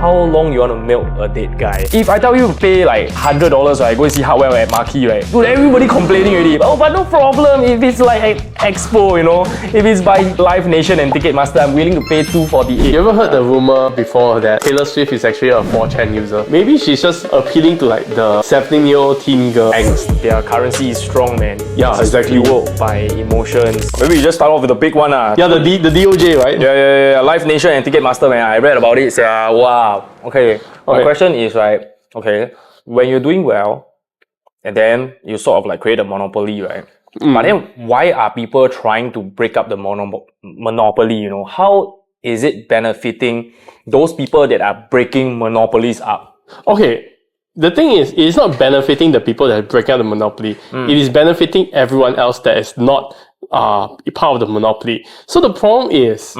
how long you want to milk a dead guy. If I tell you to pay like $100, right, go and see Hardware at Marquee, right, dude, everybody complaining already. Oh, but no problem if it's like an expo, you know, if it's by Live Nation and Ticketmaster, I'm willing to pay $248. You ever heard the rumor before that Taylor Swift is actually a 4chan user? Maybe she's just appealing to like the 17-year-old teen girl angst. Their currency is strong, man. Yeah, it's exactly. fueled by emotions. Maybe you just start off with the big one. Yeah, the DOJ, right? Yeah. Live Nation and Ticketmaster, man. I read about it. Wow. Okay. My question is, right, okay, when you're doing well, and then you sort of like create a monopoly, right? But then why are people trying to break up the monopoly, you know? How is it benefiting those people that are breaking monopolies up? Okay. The thing is, it's not benefiting the people that break out the monopoly. It is benefiting everyone else that is not part of the monopoly. So the problem is,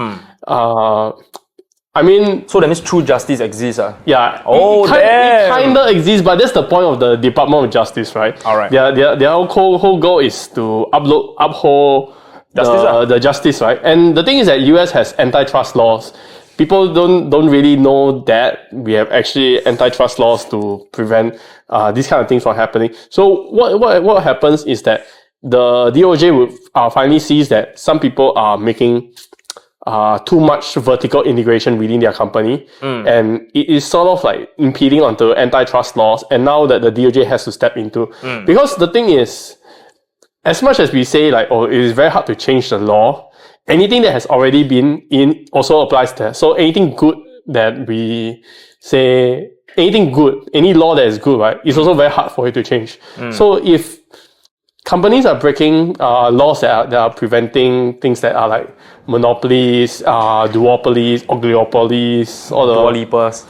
I mean... So that means true justice exists, Yeah. Oh, it kind of exists, but that's the point of the Department of Justice, right? Alright. Their whole goal is to uphold the justice, right? And the thing is that US has antitrust laws. People don't really know that we have actually antitrust laws to prevent these kind of things from happening. So what happens is that the DOJ finally sees that some people are making too much vertical integration within their company, and it is sort of like impeding onto antitrust laws. And now that the DOJ has to step into, because the thing is, as much as we say like, oh, it is very hard to change the law, anything that has already been in also applies there. So anything good that we say, any law that is good, right, it's also very hard for it to change. So if companies are breaking laws that are preventing things that are like monopolies, duopolies, oligopolies, all the... Duoleapers.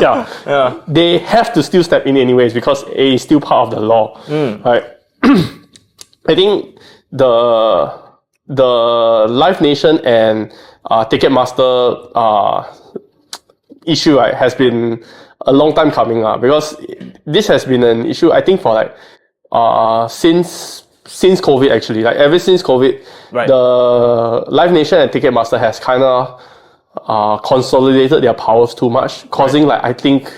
yeah. They have to still step in anyways because it is still part of the law. Right? I think the Live Nation and Ticketmaster issue, right, has been a long time coming up because this has been an issue, I think, for like since COVID actually. Like ever since COVID, right, the Live Nation and Ticketmaster has kind of consolidated their powers too much, causing like I think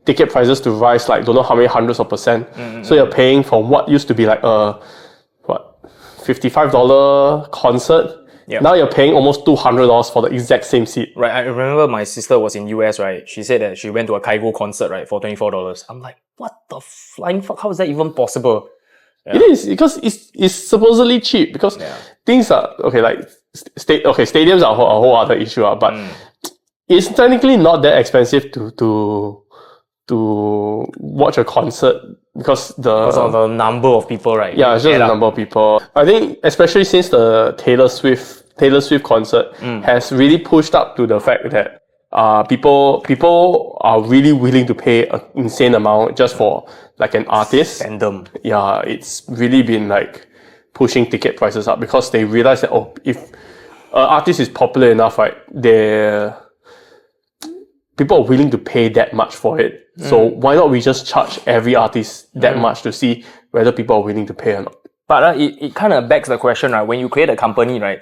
ticket prices to rise like don't know how many hundreds of %. So you're paying for what used to be like a $55 concert. Yep. Now you're paying almost $200 for the exact same seat. Right. I remember my sister was in US, right? She said that she went to a Kygo concert, right, for $24. I'm like, what the flying fuck? How is that even possible? Yeah. It is because it's supposedly cheap because things are okay. Like stadiums are a whole other issue, but it's technically not that expensive to watch a concert because of the number of people, right? Yeah, it's just the number of people. I think especially since the Taylor Swift concert has really pushed up to the fact that people are really willing to pay an insane amount just for like an artist. Fandom. Yeah, it's really been like pushing ticket prices up because they realize that if an artist is popular enough, right, people are willing to pay that much for it. So why not we just charge every artist that much to see whether people are willing to pay or not? But it kind of begs the question, right? When you create a company, right,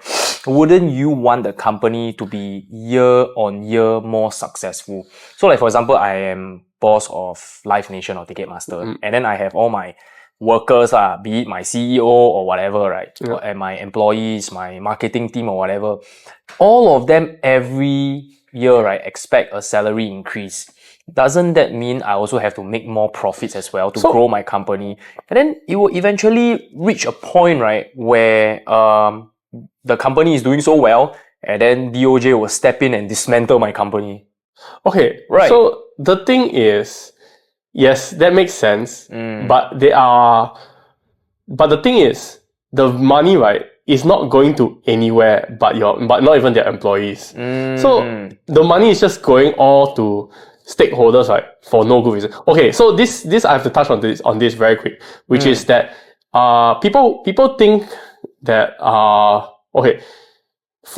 wouldn't you want the company to be year on year more successful? So like, for example, I am boss of Live Nation or Ticketmaster, and then I have all my workers, be it my CEO or whatever, right? And my employees, my marketing team or whatever. All of them every year, right, expect a salary increase. Doesn't that mean I also have to make more profits as well to grow my company? And then it will eventually reach a point, right, where the company is doing so well, and then DOJ will step in and dismantle my company. Okay, right. So the thing is, yes, that makes sense. But the thing is, the money, right, is not going to anywhere but not even their employees. So the money is just going all to stakeholders, right, for no good reason. Okay, so this I have to touch on this very quick, which is that people think that okay,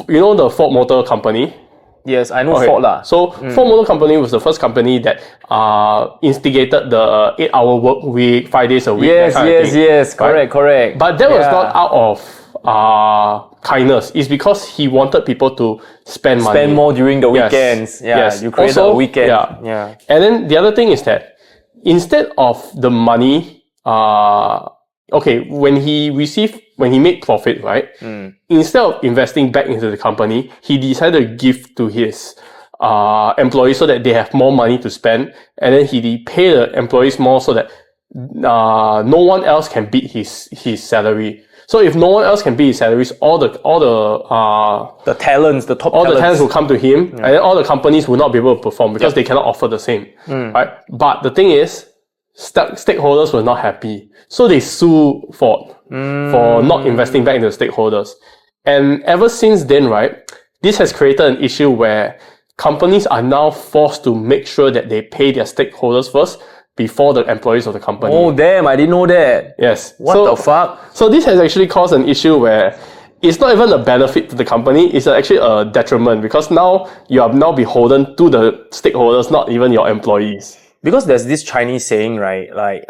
you know the Ford Motor Company? Yes, I know Ford lah. So Ford Motor Company was the first company that instigated the 8-hour work week, 5 days a week. Yes, correct. But that was not out of kindness. It's because he wanted people to spend money. Spend more during the weekends. Yes. You create a weekend. Yeah. And then the other thing is that instead of the money, when he made profit, right? Instead of investing back into the company, he decided to give to his employees so that they have more money to spend, and then he pay the employees more so that no one else can beat his salary. So if no one else can beat his salaries, all the top talents will come to him, and then all the companies will not be able to perform because they cannot offer the same, right? But the thing is, stakeholders were not happy, so they sue Ford for not investing back into the stakeholders. And ever since then, right, this has created an issue where companies are now forced to make sure that they pay their stakeholders first before the employees of the company. Oh damn, I didn't know that. Yes. What the fuck? So this has actually caused an issue where it's not even a benefit to the company, it's actually a detriment, because now you are now beholden to the stakeholders, not even your employees. Because there's this Chinese saying, right, like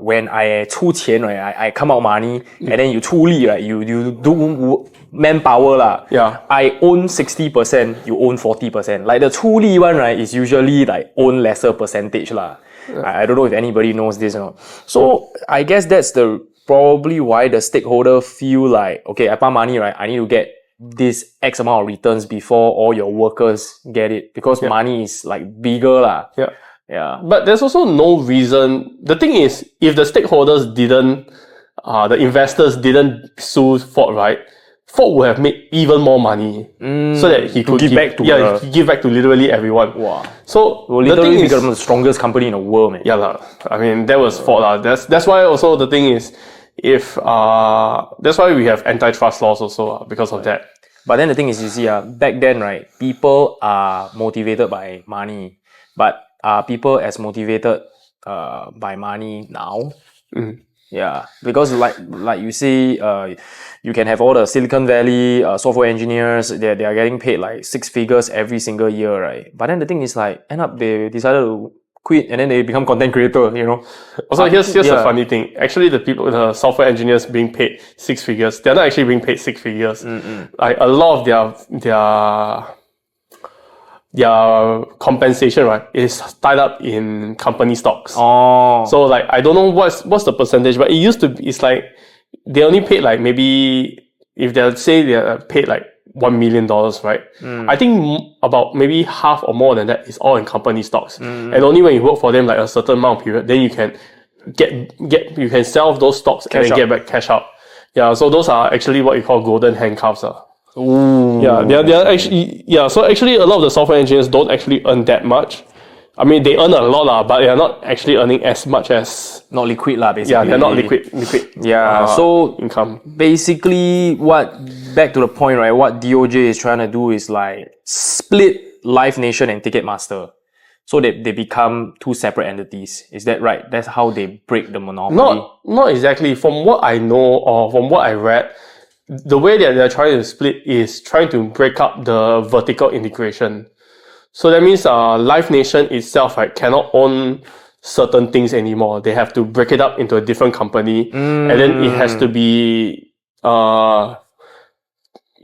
when I 出钱, right, I come out money, and then you 出力, right, you do manpower lah. Yeah. I own 60%, you own 40%. Like the 出力 one, right, is usually like own lesser percentage lah. I don't know if anybody knows this or not. So I guess that's probably why the stakeholder feel like, okay, I pump money, right, I need to get this X amount of returns before all your workers get it, because money is like bigger lah. Yeah. But there's also no reason. The thing is, if the stakeholders didn't, the investors didn't sue Ford, right, Ford would have made even more money so that he could give back to literally everyone. Wow. So literally become the strongest company in the world, man. Yeah lah. I mean, that was Ford lah. That's why also the thing is, that's why we have antitrust laws also because of that. But then the thing is, you see, back then, right, people are motivated by money, but are people as motivated by money now? Yeah, because like you say, you can have all the Silicon Valley software engineers, they are getting paid like 6 figures every single year, right? But then the thing is, like, end up they decided to quit and then they become content creator, you know. Also, here's the funny thing. Actually, the software engineers being paid 6 figures, they're not actually being paid 6 figures. Like a lot of their compensation, right, is tied up in company stocks. Oh. So like, I don't know what's the percentage, but it used to be, it's like they only paid like, maybe if they're paid like $1 million, right? I think about maybe half or more than that is all in company stocks. And only when you work for them like a certain amount of period, then you can you can sell those stocks and then get back cash out. Yeah, so those are actually what you call golden handcuffs. Ooh. Yeah, they're actually, so actually a lot of the software engineers don't actually earn that much. I mean, they earn a lot lah, but they're not actually earning as much as... Not liquid lah, basically. Yeah, they're not liquid. Yeah, so income. Basically, back to the point, right, what DOJ is trying to do is like split Live Nation and Ticketmaster. So they become two separate entities. Is that right? That's how they break the monopoly? Not exactly. From what I know or from what I read, the way that they're trying to split is trying to break up the vertical integration. So that means Live Nation itself, right, cannot own certain things anymore. They have to break it up into a different company, and then it has to be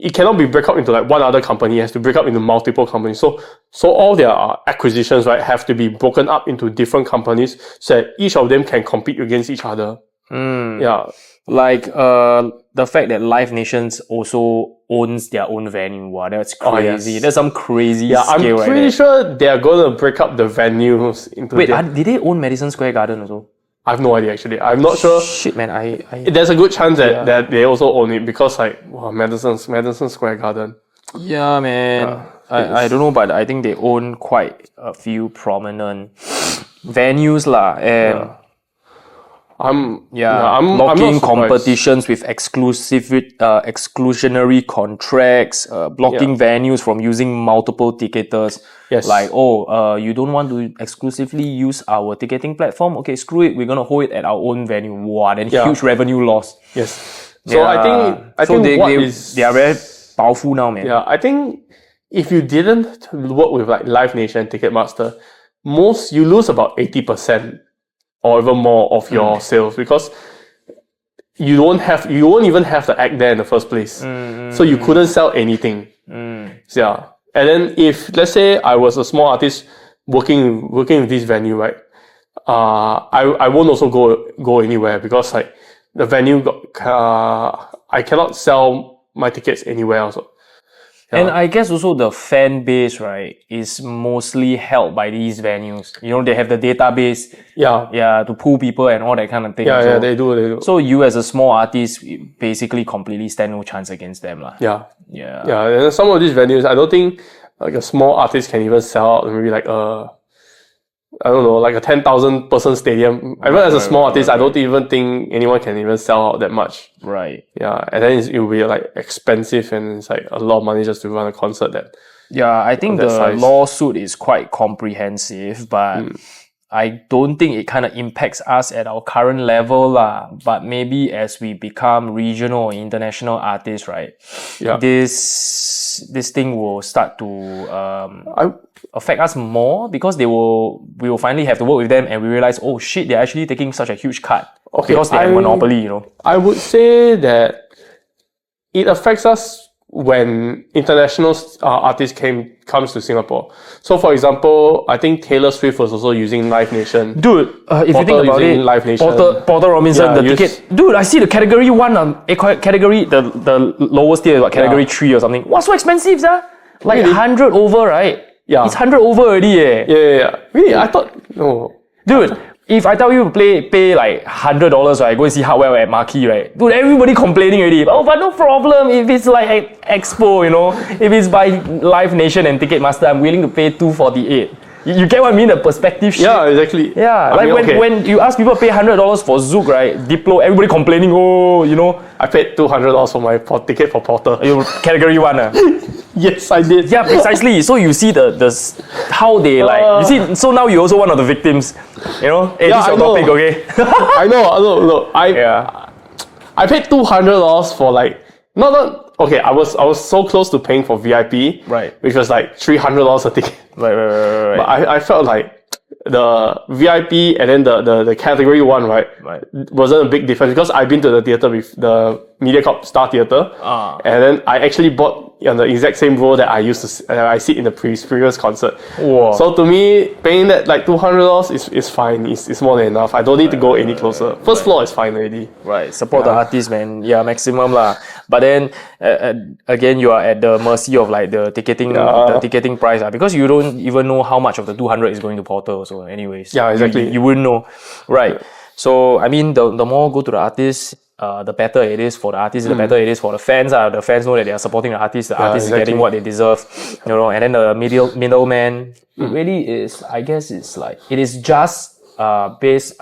it cannot be break up into like one other company. It has to break up into multiple companies. So all their acquisitions, right, have to be broken up into different companies so that each of them can compete against each other. Yeah. Like the fact that Live Nations also owns their own venue. Wow, that's crazy. Oh, yes. That's some crazy scale. I'm pretty sure they are going to break up the venues into... Wait, did they own Madison Square Garden also? I have no idea actually. I'm not sure. Shit, man. There's a good chance that they also own it because like, wow, Madison Square Garden. Yeah, man. I don't know, but I think they own quite a few prominent venues lah, and I'm blocking competitions with exclusionary contracts, blocking venues from using multiple ticketers. Yes. Like, you don't want to exclusively use our ticketing platform? Okay, screw it. We're gonna hold it at our own venue. Wow, then huge revenue loss. Yes. So I think they are very powerful now, man. Yeah, I think if you didn't work with like Live Nation, Ticketmaster, you lose about 80%. Or even more of your sales, because you won't even have the act there in the first place. So you couldn't sell anything. So, yeah. And then if let's say I was a small artist working with this venue, right? I won't also go anywhere because like the venue I cannot sell my tickets anywhere also. Yeah. And I guess also the fan base, right, is mostly held by these venues. You know, they have the database, to pull people and all that kind of thing. Yeah, they do. So you as a small artist basically completely stand no chance against them, lah. Yeah. And some of these venues, I don't think like a small artist can even sell out maybe like I don't know, like a 10,000 person stadium. Even as a small artist, I don't even think anyone can even sell out that much. Right. Yeah, and then it will be like expensive and it's like a lot of money just to run a concert that. Yeah, I think the lawsuit is quite comprehensive, but I don't think it kind of impacts us at our current level lah. But maybe as we become regional or international artists, right? Yeah. This thing will start to affect us more because we will finally have to work with them and we realize, oh shit, they're actually taking such a huge cut. Okay, because they have monopoly, you know. I would say that it affects us when international artists comes to Singapore. So for example, I think Taylor Swift was also using Live Nation. Dude, if you think about it, Live Nation. Porter Robinson, the ticket. Dude, I see the category 1, category, the lowest tier, category 3 or something. What's so expensive, sir? Like really? 100 over, right? Yeah. It's 100 over already, eh. Yeah. Really? I thought, no. Dude, if I tell you to pay like $100, right, go and see Hardware at Marquee, right? Dude, everybody complaining already. Oh, but no problem if it's like Expo, you know. If it's by Live Nation and Ticketmaster, I'm willing to pay $248. You get what I mean? The perspective shift. Yeah, exactly. Yeah, when you ask people to pay $100 for Zouk, right? Diplo, everybody complaining. Oh, you know. I paid $200 for my ticket for Porter. Category 1, Yes, I did. Yeah, precisely. So you see the how they you see. So now you're also one of the victims. You know. Hey, this is your topic, okay? I know. Look, I paid $200 for like not. Okay, I was so close to paying for VIP, right? Which was like $300 a ticket. Right. But I felt like the VIP and then the category 1, right, wasn't a big difference because I've been to the theater with the MediaCorp Star Theater, and then I actually bought on the exact same row that I used to I sit in the previous concert. Whoa. So to me, paying that like $200 is fine. It's more than enough. I don't need to go any closer. First floor is fine already. Right, support the artist, man. Yeah, maximum lah. But then again, you are at the mercy of like the ticketing price because you don't even know how much of the 200 is going to Porter. So, anyways, yeah, exactly. You wouldn't know, right? Yeah. So I mean, the more go to the artist, the better it is for the artist, the better it is for the fans. The fans know that they are supporting the artist. The artist is getting what they deserve, you know. And then the middleman, it really is. I guess it's like it is just based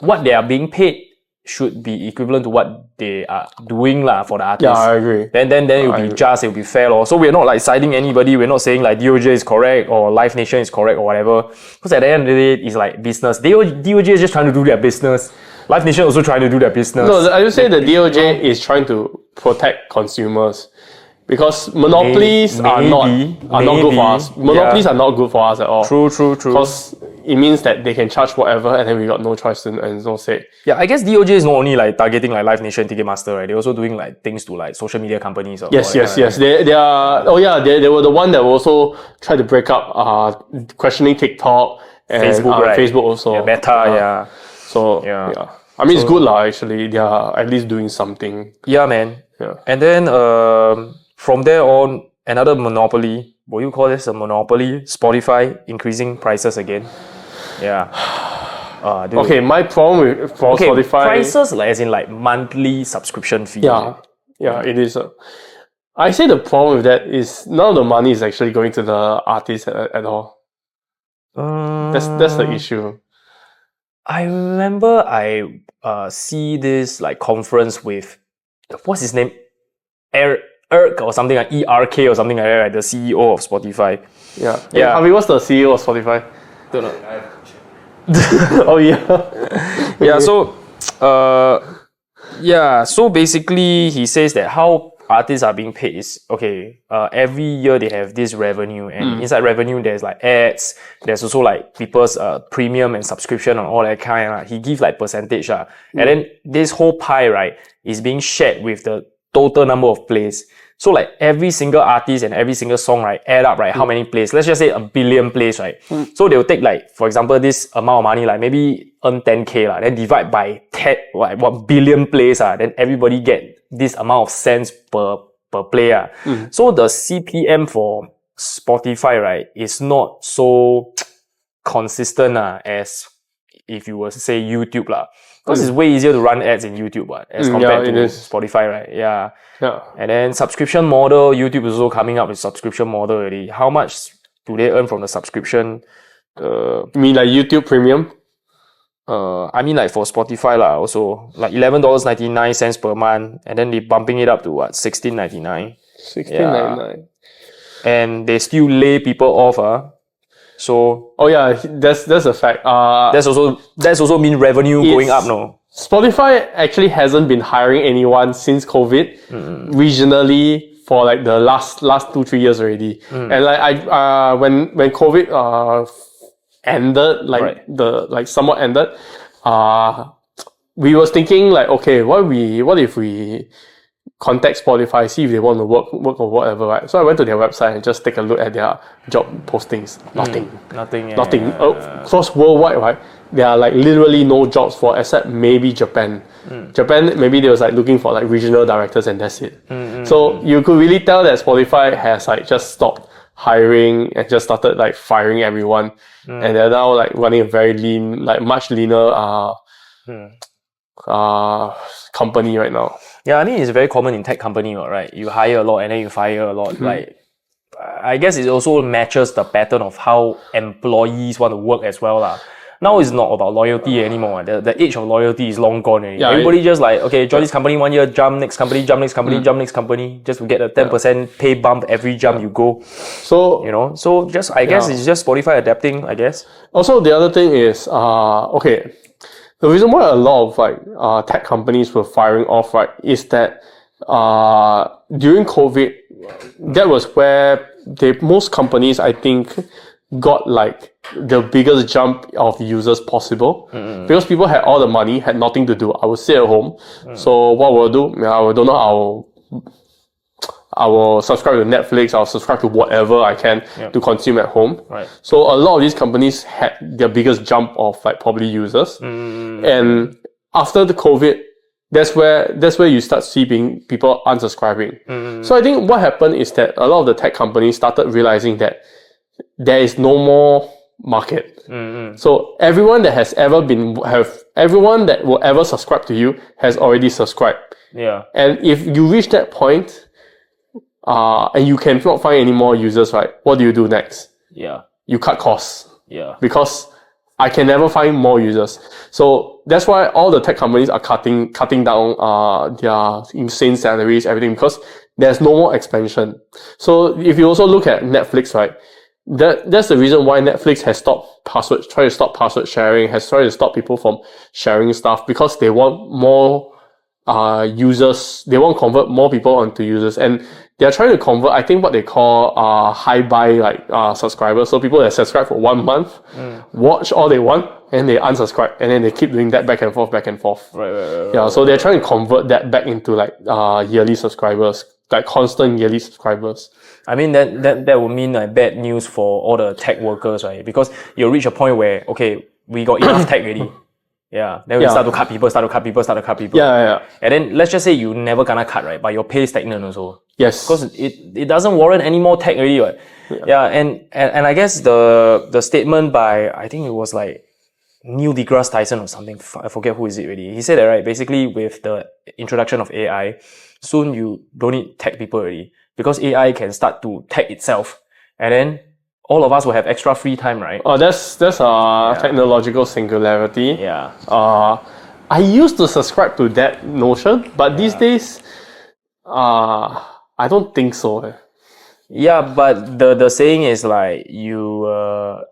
what they are being paid should be equivalent to what they are doing for the artist. Yeah, I agree. Then it will be just, it will be fair. So we're not like siding anybody. We're not saying like DOJ is correct or Live Nation is correct or whatever. Because at the end of the day, it's like business. DOJ is just trying to do their business. Live Nation also trying to do their business. No, I would say the DOJ is trying to protect consumers. Because monopolies are not good for us. Monopolies are not good for us at all. True. Because it means that they can charge whatever and then we got no choice and no say. Yeah, I guess DOJ is not only like targeting like Live Nation, Ticketmaster, right? They're also doing like things to like social media companies. Yes. They are. Oh yeah, they were the one that also tried to break up questioning TikTok and Facebook, right? Facebook also. Yeah, Meta, So yeah. I mean, it's good actually. They are at least doing something. Yeah, man. Yeah. And then from there on, another monopoly. Will you call this a monopoly? Spotify increasing prices again. Yeah. Okay, my problem with Spotify prices as in like monthly subscription fee. Yeah, it is. I say the problem with that is none of the money is actually going to the artist at all. That's the issue. I remember I see this like conference with what's his name? ERK or something like ERK or something like that, right? The CEO of Spotify. Yeah. I mean, what's the CEO of Spotify? Don't know. Oh yeah. So basically he says that how artists are being paid is, okay, every year they have this revenue, and inside revenue there's like ads, there's also like people's premium and subscription and all that kind. He gives like percentage. And then this whole pie, right, is being shared with the total number of plays. So like every single artist and every single song, right, add up, right, how many plays? Let's just say 1 billion plays, right? So they'll take like, for example, this amount of money, like maybe earn 10K, then divide by 10, like 1 billion plays, then everybody get this amount of cents per play. So the CPM for Spotify, right, is not so consistent as if you were to say YouTube. Because it's way easier to run ads in YouTube as compared to Spotify, right? Yeah. And then subscription model, YouTube is also coming up with subscription model already. How much do they earn from the subscription? You mean like YouTube Premium? I mean like for Spotify also like $11.99 per month, and then they bumping it up to what, $16.99. $16.99. And they still lay people off. So that's a fact. That's also mean revenue going up, no? Spotify actually hasn't been hiring anyone since COVID regionally for like the last 2-3 years already. And like when COVID ended, somewhat ended, we was thinking like, okay, what if we contact Spotify, see if they want to work or whatever, right? So I went to their website and just take a look at their job postings. Nothing. Across worldwide, right? There are like literally no jobs for except maybe Japan. Japan, maybe they was like looking for like regional directors and that's it. So you could really tell that Spotify has like just stopped hiring and just started like firing everyone. And they're now like running a very lean, like much leaner company right now. Yeah, I mean, it's very common in tech company, right? You hire a lot and then you fire a lot. Like, I guess it also matches the pattern of how employees want to work as well. Now it's not about loyalty anymore. The age of loyalty is long gone already. Everybody just like, okay, join this company 1 year, jump next company, jump next company, jump next company, just to get a 10% pay bump every jump you go. So, so just, I guess it's just Spotify adapting, I guess. Also, the other thing is, the reason why a lot of like tech companies were firing off, right, is that during COVID, that was where most companies, I think, got like the biggest jump of users possible because people had all the money, had nothing to do. I would stay at home. So what will I do? I don't know. I will subscribe to Netflix. I'll subscribe to whatever I can to consume at home. Right. So a lot of these companies had their biggest jump of like probably users. And after the COVID, that's where you start seeing people unsubscribing. So I think what happened is that a lot of the tech companies started realizing that there is no more market. So everyone that everyone that will ever subscribe to you has already subscribed. Yeah. And if you reach that point, and you cannot find any more users, right? What do you do next? Yeah. You cut costs. Yeah. Because I can never find more users. So that's why all the tech companies are cutting down their insane salaries, everything, because there's no more expansion. So if you also look at Netflix, right? That's the reason why Netflix has tried to stop password sharing, has tried to stop people from sharing stuff, because they want more users. They want to convert more people onto users, and they're trying to convert, I think, what they call high buy subscribers. So people that subscribe for 1 month, watch all they want, and they unsubscribe, and then they keep doing that back and forth. Right. Yeah, so they're trying to convert that back into like yearly subscribers, like constant yearly subscribers. I mean, that would mean like bad news for all the tech workers, right? Because you'll reach a point where, okay, we got enough tech already. Yeah. Then we start to cut people. Yeah. And then let's just say you never gonna cut, right? But your pay is stagnant also. Yes. Because it doesn't warrant any more tech already, right? Yeah. And I guess the statement by, I think it was like Neil deGrasse Tyson or something. I forget who is it already. He said that, right? Basically, with the introduction of AI, soon you don't need tech people already, because AI can start to tech itself, and then all of us will have extra free time, right? Oh, that's technological singularity. Yeah. I used to subscribe to that notion, but these days, I don't think so. Yeah, but the saying is like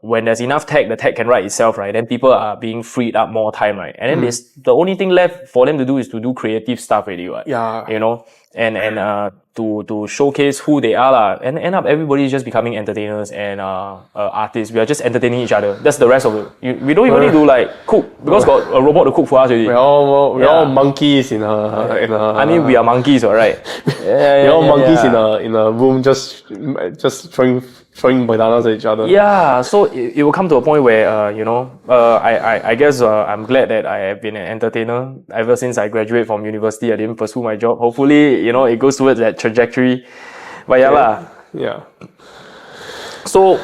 when there's enough tech, the tech can write itself, right? Then people are being freed up more time, right? And then the only thing left for them to do is to do creative stuff already, right? Yeah. You know? to showcase who they are lah. And end up everybody just becoming entertainers and artists. We are just entertaining each other. That's the rest of it. We don't even need to like cook because got a robot to cook for us already. We're all monkeys in a. I mean, we are monkeys, alright. We're all monkeys in a room just throwing bananas at each other. Yeah, so it will come to a point where I guess I'm glad that I have been an entertainer ever since I graduated from university. I didn't pursue my job. Hopefully, it goes towards that trajectory. But yeah. So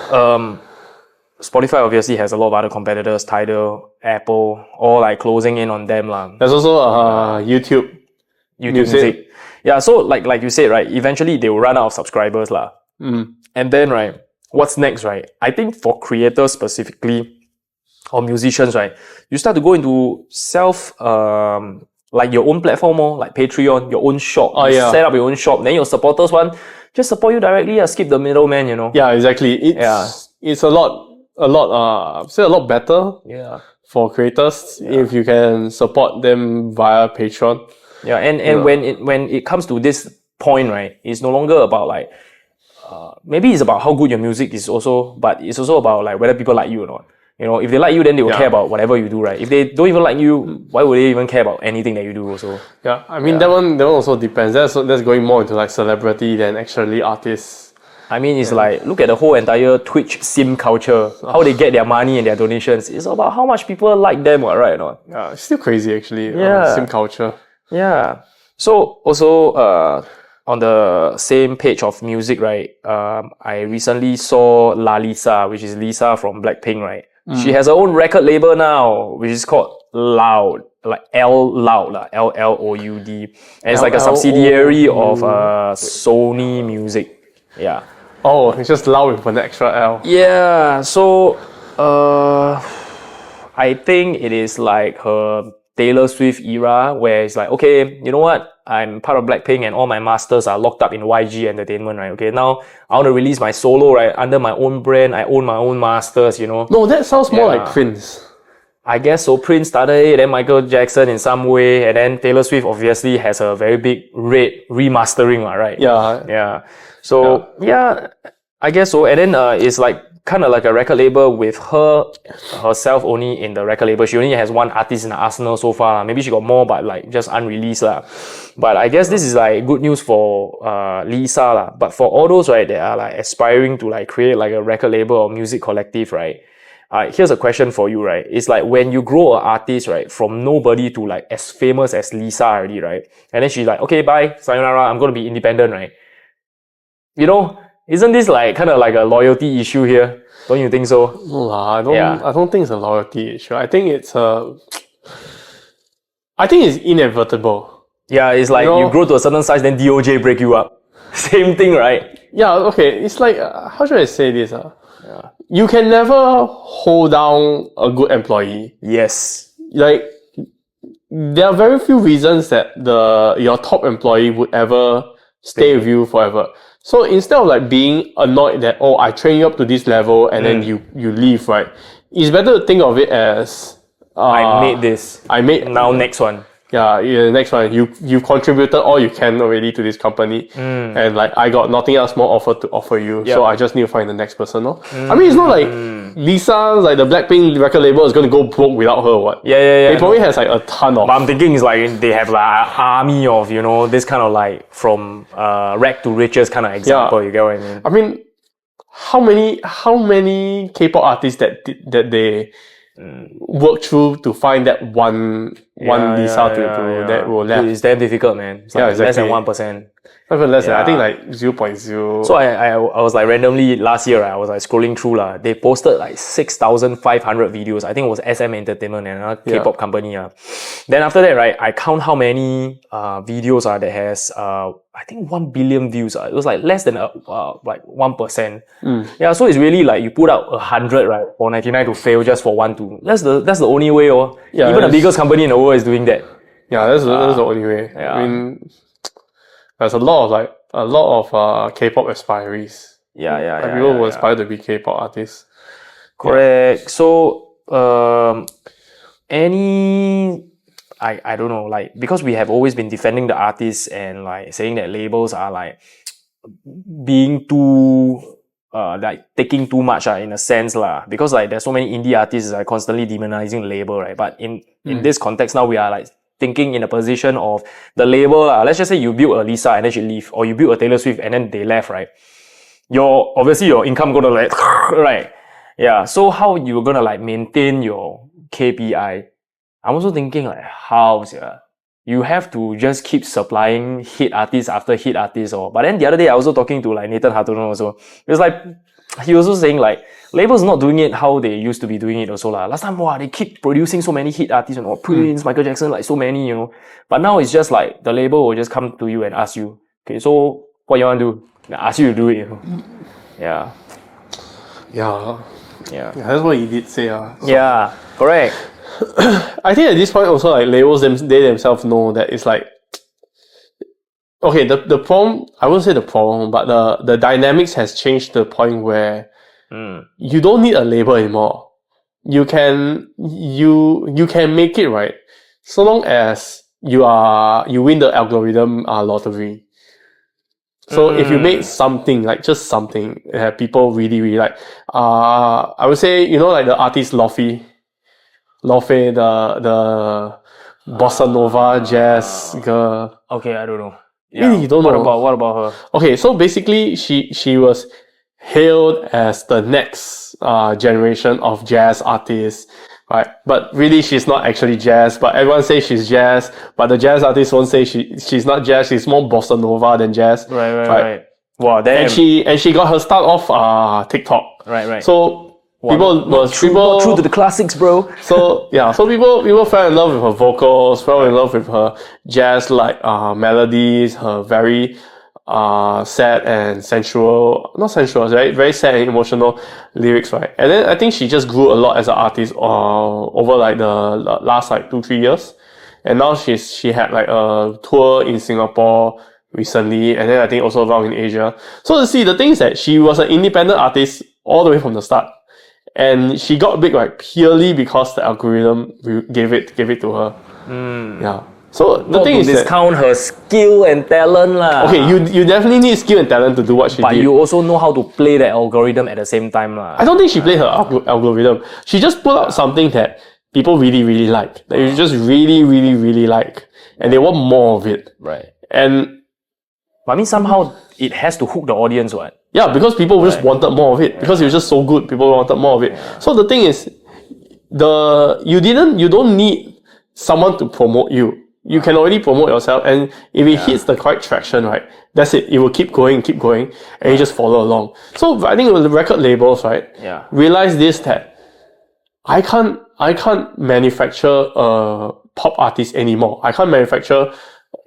Spotify obviously has a lot of other competitors, Tidal, Apple, all like closing in on them lah. There's also YouTube music. Yeah, so like you said, right, eventually they will run out of subscribers lah. And then, right, what's next, right? I think for creators specifically, or musicians, right, you start to go into like your own platform, like Patreon, your own shop. Set up your own shop. Then your supporters just support you directly, skip the middleman, Yeah, exactly. It's a lot better for creators if you can support them via Patreon. Yeah, and when it comes to this point, right, it's no longer about like maybe it's about how good your music is also, but it's also about like whether people like you or not. If they like you, then they will care about whatever you do, right? If they don't even like you, why would they even care about anything that you do also? Yeah, I mean that one also depends. That's going more into like celebrity than actually artists. I mean, it's like, look at the whole entire Twitch sim culture, how they get their money and their donations. It's about how much people like them, right? Or not? Yeah, it's still crazy actually. Sim culture. Yeah. So also on the same page of music, right? I recently saw Lalisa, which is Lisa from Blackpink, right? She has her own record label now, which is called Loud, like Loud, LLOUD. And it's like a subsidiary of Sony Music. Yeah. Oh, it's just Loud with an extra L. Yeah. So I think it is like her Taylor Swift era where it's like, okay, you know what? I'm part of Blackpink and all my masters are locked up in YG Entertainment, right? Okay, now I want to release my solo, right? Under my own brand, I own my own masters, No, that sounds more like Prince. I guess so. Prince started it, then Michael Jackson in some way, and then Taylor Swift obviously has a very big red remastering, right? Yeah. So, I guess so. And then it's like kind of like a record label with herself only in the record label. She only has one artist in the arsenal so far. Maybe she got more, but like just unreleased lah. But I guess this is like good news for Lisa lah. But for all those, right, that are like aspiring to like create like a record label or music collective, right? Here's a question for you, right? It's like when you grow an artist, right, from nobody to like as famous as Lisa already, right? And then she's like, okay, bye, sayonara, I'm gonna be independent, right? Isn't this like kind of like a loyalty issue here? Don't you think so? No, I don't think it's a loyalty issue. I think it's inevitable. Yeah, it's like you grow to a certain size, then DOJ break you up. Same thing, right? Yeah, okay. It's like, how should I say this? You can never hold down a good employee. Yes. Like, there are very few reasons that your top employee would ever stay with you forever. So instead of like being annoyed that, I train you up to this level and then you leave, right? It's better to think of it as I made this. Now next one. Yeah, next one. You've contributed all you can already to this company, and like I got nothing else more to offer you. So I just need to find the next person. No? I mean, it's not like Lisa, like the Blackpink record label, is going to go broke without her. What? Yeah. They probably has like a ton of. But I'm thinking it's like they have like an army of this kind of like from rag to riches kind of example. You get what I mean? I mean, how many K-pop artists that they work through to find that one Lisa that will left. It's damn difficult, man. It's like less than 1%. Not even less than, I think like 0.0. So I was like randomly last year, I was like scrolling through lah. They posted like 6,500 videos. I think it was SM Entertainment and another K-pop company. Then after that, right, I count how many videos that has I think 1 billion views. It was like less than like 1%. Yeah, so it's really like you put out 100, right, for 99 to fail just for one to. That's the only way. Even the biggest company in the world is doing that. Yeah, that's the only way. Yeah. I mean, there's a lot of K-pop aspirees. Yeah. People who aspire to be K-pop artists. Correct. So, I don't know, like, because we have always been defending the artists and like saying that labels are like being too like taking too much in a sense lah, because like there's so many indie artists like constantly demonizing the label, right? But in this context now, we are like thinking in a position of the label let's just say you build a Lisa and then she leave, or you build a Taylor Swift and then they left, right? Obviously your income gonna like right, yeah. So how you gonna like maintain your KPI? I'm also thinking like how you have to just keep supplying hit artists after hit artists, but then the other day I was also talking to like Nathan Hartono also. It was like he was also saying like labels not doing it how they used to be doing it also lah. Last time they keep producing so many hit artists, Prince, Michael Jackson, like so many, But now it's just like the label will just come to you and ask you, okay, so what you want to do? They ask you to do it. Yeah. Yeah. That's what he did say. So. Yeah, correct. I think at this point also like labels they themselves know that it's like, okay, the problem, I won't say the problem, but the dynamics has changed to the point where you don't need a label anymore. You can make it, right? So long as you win the algorithm lottery. So if you make something, like just something that people really, really like, I would say, like the artist Lofi, the bossa nova jazz girl. Okay, I don't know. Yeah. Really, you don't know? What about her? Okay, so basically she was hailed as the next generation of jazz artists, right? But really she's not actually jazz, but everyone says she's jazz, but the jazz artists won't say she's not jazz, she's more bossa nova than jazz. Right. Wow, damn. And she got her start off TikTok. Right. So people true to the classics, bro. So people fell in love with her vocals, fell in love with her jazz like melodies, her very sad and not sensual, right? Very sad and emotional lyrics, right? And then I think she just grew a lot as an artist over like the last like 2-3 years. And now she had like a tour in Singapore recently, and then I think also around in Asia. So you see, the thing is that she was an independent artist all the way from the start. And she got big, right, purely because the algorithm gave it to her. Yeah. So the thing is discount her skill and talent lah. Okay, you definitely need skill and talent to do what she did. But you also know how to play the algorithm at the same time lah. I don't think she played her algorithm. She just put out something that people really, really like. That you just really, really, really like. And they want more of it. Right. And I mean, somehow it has to hook the audience, what? Yeah, because people just wanted more of it. Because it was just so good, people wanted more of it. Yeah. So the thing is, you don't need someone to promote you. You can already promote yourself, and if it hits the correct traction, right, that's it. It will keep going, and you just follow along. So I think the record labels, right, realize this, that I can't manufacture a pop artist anymore. I can't manufacture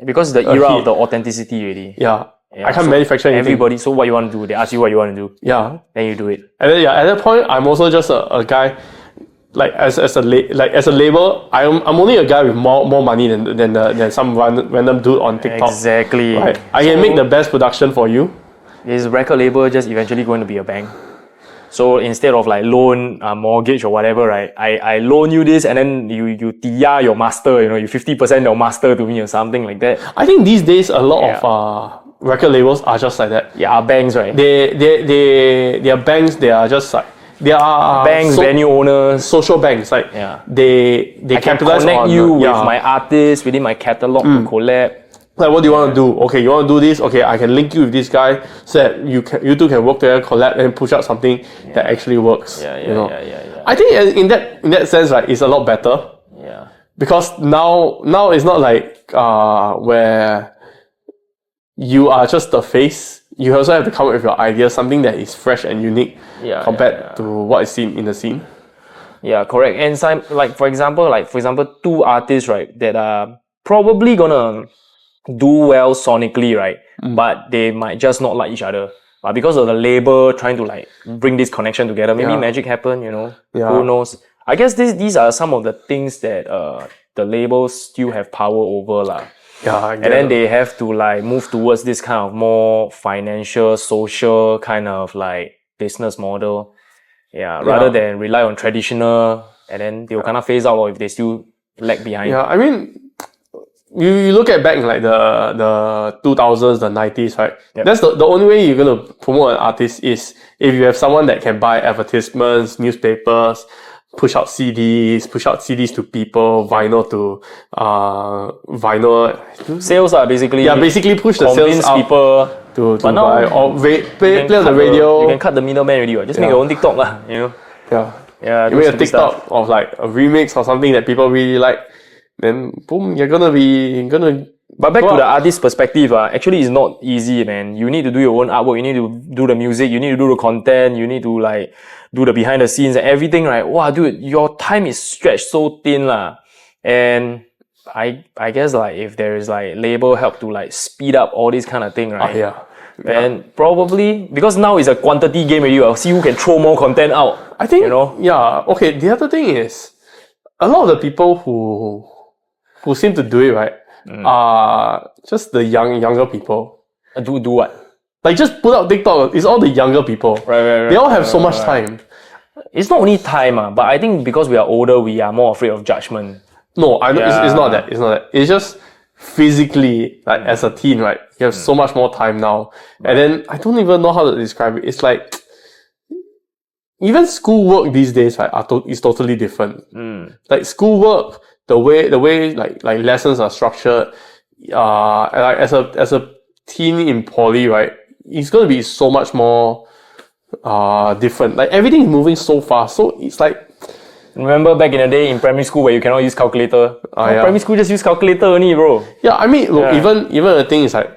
because the era of the authenticity already. Yeah, I can't manufacture anything. Everybody, so what you want to do? They ask you what you want to do. Yeah. Then you do it. And then at that point, I'm also just a guy, like as a label, I'm only a guy with more money than some random dude on TikTok. Exactly. Right? I can make the best production for you. Is record label just eventually going to be a bank? So instead of like loan, mortgage or whatever, right? I loan you this, and then you TIA your master, you 50% your master to me or something like that. I think these days a lot of record labels are just like that. Yeah, banks, right? They are banks. They are just like they are banks, venue owners, social banks. Like they capitalize connect on you with my artists within my catalog to collab. Like, what do you want to do? Okay, you want to do this? Okay, I can link you with this guy so that you two can work together, collab, and push out something that actually works. Yeah. I think in that sense, like, it's a lot better. Yeah. Because now it's not like where you are just the face. You also have to come up with your idea, something that is fresh and unique compared to what is seen in the scene. Yeah, correct. And some, for example, two artists, right, that are probably gonna do well sonically, right? But they might just not like each other. But because of the label trying to like bring this connection together, maybe magic happen, Who knows? I guess these are some of the things that the labels still have power over lah. Yeah, and then they have to like move towards this kind of more financial, social kind of like business model. Rather than rely on traditional, and then they'll kind of phase out or if they still lag behind. Yeah, I mean, you look at back in like the 2000s, the 90s, right? Yep. That's the only way you're gonna promote an artist is if you have someone that can buy advertisements, newspapers, push out CDs to people, vinyl to vinyl Sales are basically. Yeah, basically push the sales out people to but now, buy or play on the radio. You can cut the middleman already. Just make your own TikTok lah. Yeah. Yeah. You make a TikTok of like a remix or something that people really like, then boom, you're gonna. But back to the artist perspective, actually it's not easy, man. You need to do your own artwork, you need to do the music, you need to do the content, you need to like do the behind the scenes and everything, right? Wow, dude, your time is stretched so thin lah. And I guess like if there is like label help to like speed up all this kind of thing, right? And probably because now it's a quantity game already, I'll see who can throw more content out. I think okay, the other thing is a lot of the people who seem to do it right are just the younger people. Do what? Like just put out TikTok, it's all the younger people. Right. They all have so much time. It's not only time, but I think because we are older, we are more afraid of judgment. No, I know it's not that. It's not that. It's just physically, like as a teen, right? You have so much more time now. And then I don't even know how to describe it. It's like even schoolwork these days, right, is totally different. Like schoolwork, the way like lessons are structured, like as a teen in poly, right, it's gonna be so much more different. Like everything is moving so fast. So it's like, remember back in the day in primary school where you cannot use calculator? Primary school just use calculator only, bro. Yeah, I mean, look, even the thing is like,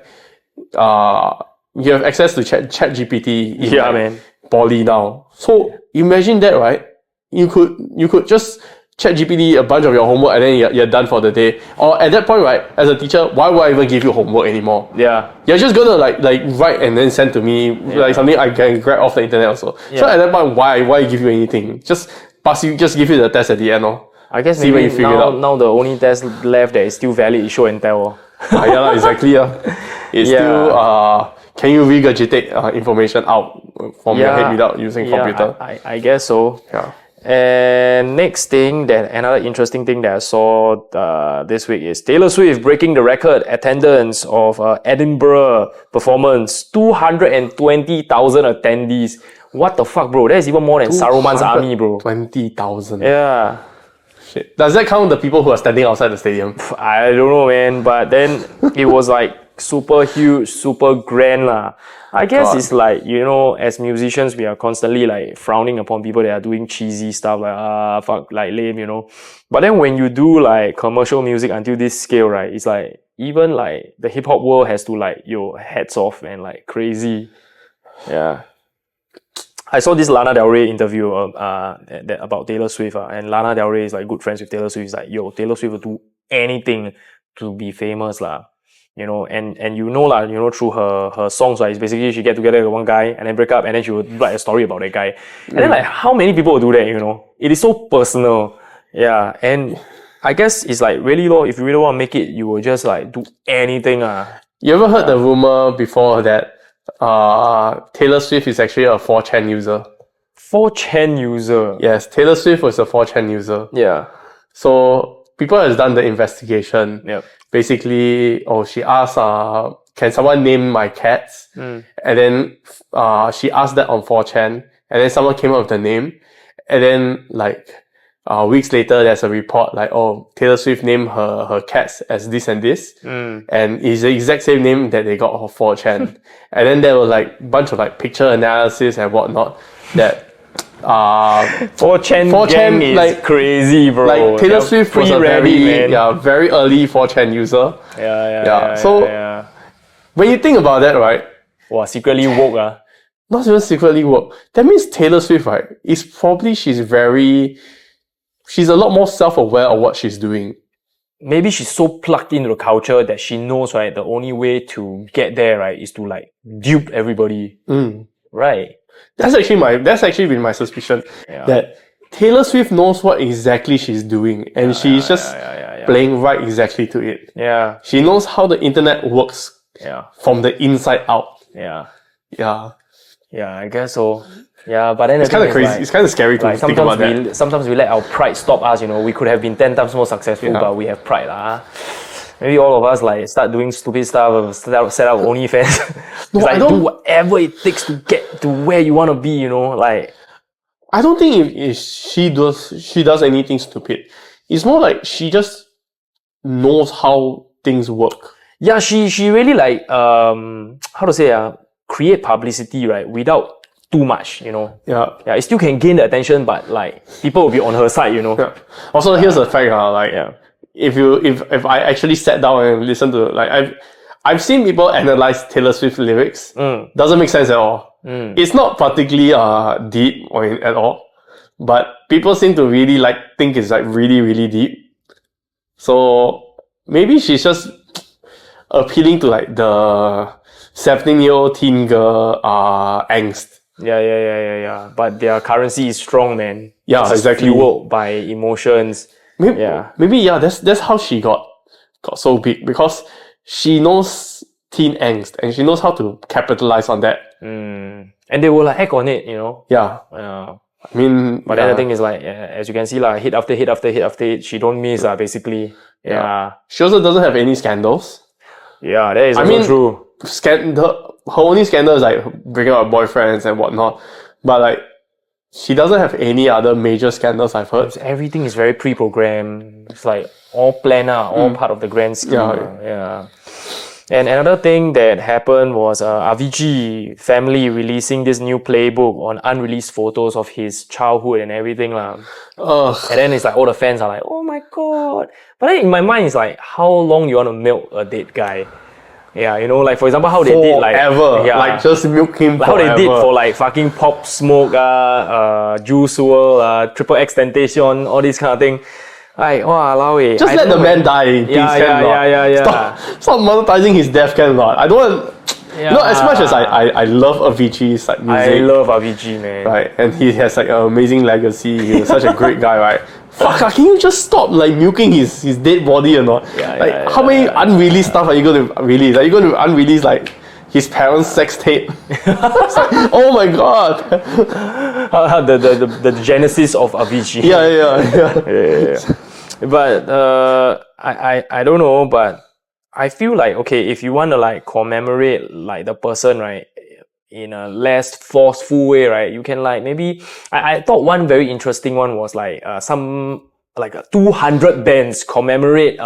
you have access to ChatGPT in poly now. So imagine that, right? You could just ChatGPT a bunch of your homework and then you're done for the day. Or at that point, right, as a teacher, why would I even give you homework anymore? Yeah. You're just gonna like write and then send to me like something I can grab off the internet also. So at that point, why give you anything? Just give you the test at the end, I guess maybe you figure it out. Now the only test left that is still valid is show and tell. Exactly. It's still can you regurgitate information out from your head without using computer? I guess so. Yeah. And next thing, another interesting thing that I saw this week is Taylor Swift breaking the record attendance of Edinburgh performance, 220,000 attendees. What the fuck, bro? That is even more than Saruman's army, bro. 20,000. Yeah. Shit. Does that count the people who are standing outside the stadium? I don't know, man. But then it was like super huge, super grand lah. I guess it's like, as musicians, we are constantly like frowning upon people that are doing cheesy stuff like, fuck, like lame, But then when you do like commercial music until this scale, right, it's like, even like the hip hop world has to like, hats off, man, like crazy. Yeah. I saw this Lana Del Rey interview about Taylor Swift, and Lana Del Rey is like good friends with Taylor Swift. He's like, Taylor Swift will do anything to be famous lah. And through her songs, right, it's basically she get together with one guy and then break up and then she would write a story about that guy. And then like, how many people will do that, It is so personal. Yeah, and I guess it's like really if you really want to make it, you will just like do anything. You ever heard the rumor before that Taylor Swift is actually a 4chan user? 4chan user? Yes, Taylor Swift was a 4chan user. Yeah. So people has done the investigation. Yep. Basically, she asked, can someone name my cats? And then she asked that on 4chan, and then someone came up with the name. And then like weeks later, there's a report like, Taylor Swift named her cats as this and this. And it's the exact same name that they got off 4chan. And then there was like a bunch of like picture analysis and whatnot that 4chan gang is like crazy, bro. Like Taylor Swift was a very early 4chan user. So when you think about that, right? Wow, secretly woke. Not even secretly woke. That means Taylor Swift, right, is probably she's a lot more self-aware of what she's doing. Maybe she's so plugged into the culture that she knows, right, the only way to get there, right, is to like dupe everybody. Right. That's actually been my suspicion that Taylor Swift knows what exactly she's doing and she's just playing right exactly to it. Yeah. She knows how the internet works from the inside out. Yeah, I guess so. Yeah, but then it's kind of crazy. Like, it's kind of scary to think about that. Sometimes we let our pride stop us. We could have been 10 times more successful, but we have pride, lah. Maybe all of us like start doing stupid stuff, set up OnlyFans. No, It's like I don't. do whatever it takes to get to where you want to be, you know, like. I don't think if she does anything stupid. It's more like she just knows how things work. Yeah, she really like how to say create publicity, right, without too much, you know. Yeah. Yeah, it still can gain the attention, but like people will be on her side, you know. Yeah. Also, here's the fact, like Yeah. if I actually sat down and listened to like I've seen people analyze Taylor Swift lyrics. Doesn't make sense at all. It's not particularly deep or at all, but people seem to really think it's like really really deep. So maybe she's just appealing to like the 17-year-old teen girl angst. Yeah. But their currency is strong, man. Yeah, it's exactly. Fueled by emotions. Maybe that's how she got so big, because she knows teen angst and she knows how to capitalize on that. And they will like act on it, you know. Yeah. I mean, but then the thing is like, as you can see, like hit after hit after hit after hit, she don't miss, basically. Yeah. She also doesn't have any scandals. Yeah, that is also true. Her only scandal is like breaking up with boyfriends and whatnot, but like she doesn't have any other major scandals I've heard. Everything is very pre-programmed. It's like all planned, all part of the grand scheme. Yeah. And another thing that happened was AVICII family releasing this new playbook on unreleased photos of his childhood and everything. And then it's like all the fans are like, oh my god. But then in my mind, it's like, how long you want to milk a dead guy? Yeah, you know, like for example, how they did like forever. Like just milk him like forever. How they did for like fucking Pop Smoke, Juice WRLD, Triple X Temptation, all this kind of thing. Like, just let the man die in peace, Yeah. Stop monetizing his death, can not? I don't want. Yeah. You know, as much as I love AVICI's like music. I love AVICII, man. Right, and he has like an amazing legacy. He was such a great guy, right? Fuck, can you just stop like milking his dead body or not? How many unreleased stuff are you going to release? Are you going to unrelease like his parents' sex tape? It's like, oh my god. The genesis of AVICII. Yeah. But I don't know, but I feel like, okay, if you want to like commemorate like the person, right, in a less forceful way, right, you can like maybe I thought one very interesting one was like some like 200 bands commemorate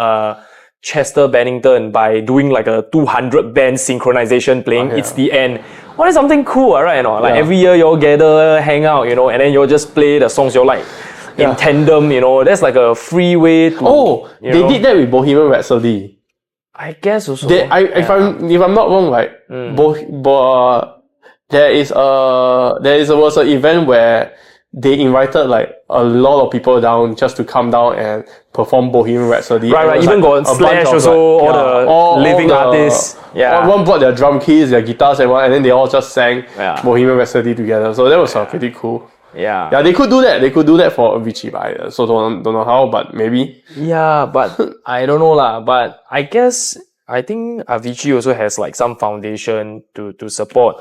Chester Bennington by doing like a 200 band synchronization playing It's the End. Well, that's something cool, right? You know? Like every year you all gather, hang out, you know, and then you all just play the songs you like in tandem, you know. That's like a free way to they did that with Bohemian Rhapsody. I guess also. If I'm not wrong, right? There was an event where they invited like a lot of people down just to come down and perform Bohemian Rhapsody. Right. Even got Slash also, all the living artists. Yeah. One brought their drum keys, their guitars, and then they all just sang Bohemian Rhapsody together. So that was pretty cool. Yeah, they could do that. They could do that for AVICII, but I also don't know how, but maybe. Yeah, but I don't know lah. But I think AVICII also has like some foundation to support.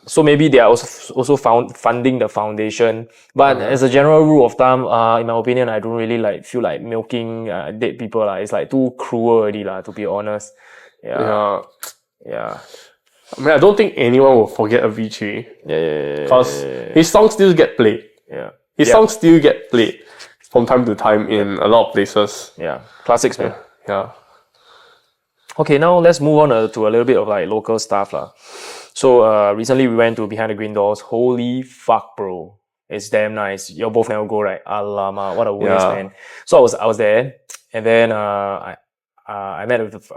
So maybe they are also funding the foundation. But as a general rule of thumb, in my opinion, I don't really feel like milking dead people lah. It's like too cruel already lah, to be honest. Yeah. I mean, I don't think anyone will forget AVICII. Because his songs still get played. His songs still get played from time to time in a lot of places. Yeah. Classics, man. Yeah. Okay, now let's move on to a little bit of like local stuff lah. So recently we went to Behind the Green Doors. Holy fuck, bro. It's damn nice. You both never go, right? Alamak, what a waste, man. So I was there, and then I met with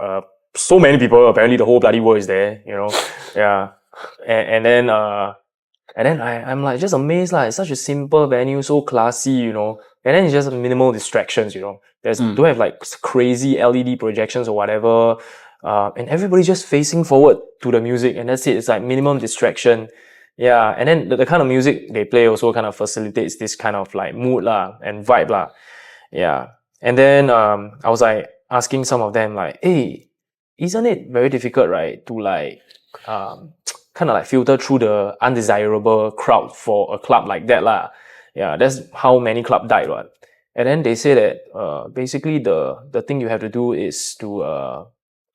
so many people. Apparently the whole bloody world is there, you know. Yeah. And then I'm like just amazed, like it's such a simple venue, so classy, you know. And then it's just minimal distractions, you know. Don't have like crazy LED projections or whatever. And everybody's just facing forward to the music, and that's it. It's like minimum distraction. Yeah. And then the kind of music they play also kind of facilitates this kind of like mood lah and vibe lah. Yeah. And then I was like asking some of them like, hey, isn't it very difficult, right, to like kind of like filter through the undesirable crowd for a club like that lah? Yeah, that's how many clubs died, right? And then they say that basically the thing you have to do is to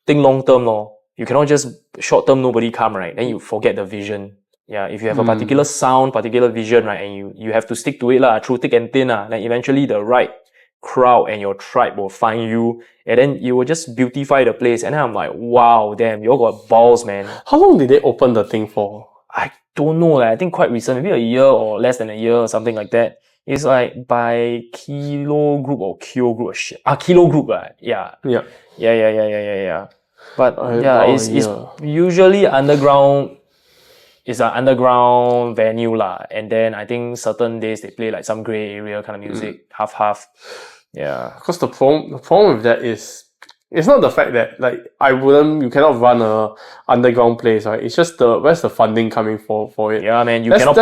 think long term, lor. You cannot just short term nobody come, right? Then you forget the vision. Yeah, if you have a particular sound, particular vision, right, and you have to stick to it through thick and thin, then eventually the right crowd and your tribe will find you, and then you will just beautify the place. And then I'm like, wow, damn, you all got balls, man. How long did they open the thing for? I don't know, I think quite recent, maybe a year or less than a year or something like that. It's like by Kilo Group or Kyo Group or shit. Kilo Group, yeah. Yeah. Yeah. But it's usually underground. It's an underground venue lah, and then I think certain days they play like some grey area kind of music, half. Yeah. Because the problem with that is, it's not the fact that like you cannot run a underground place, right? It's just where's the funding coming for it? Yeah, man, you don't have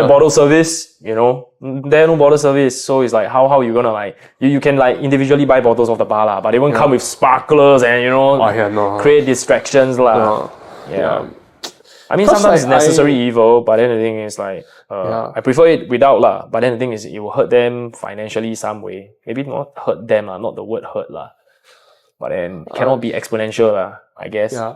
bottle service, you know. There no bottle service, so it's like how you gonna like you can like individually buy bottles off the bar lah, but they won't come with sparklers and create distractions lah. Yeah. I mean, sometimes it's necessary evil, but then the thing is like, I prefer it without lah. But then the thing is, it will hurt them financially some way. Maybe not hurt them lah, not the word hurt lah. But then cannot be exponential lah, I guess. Yeah.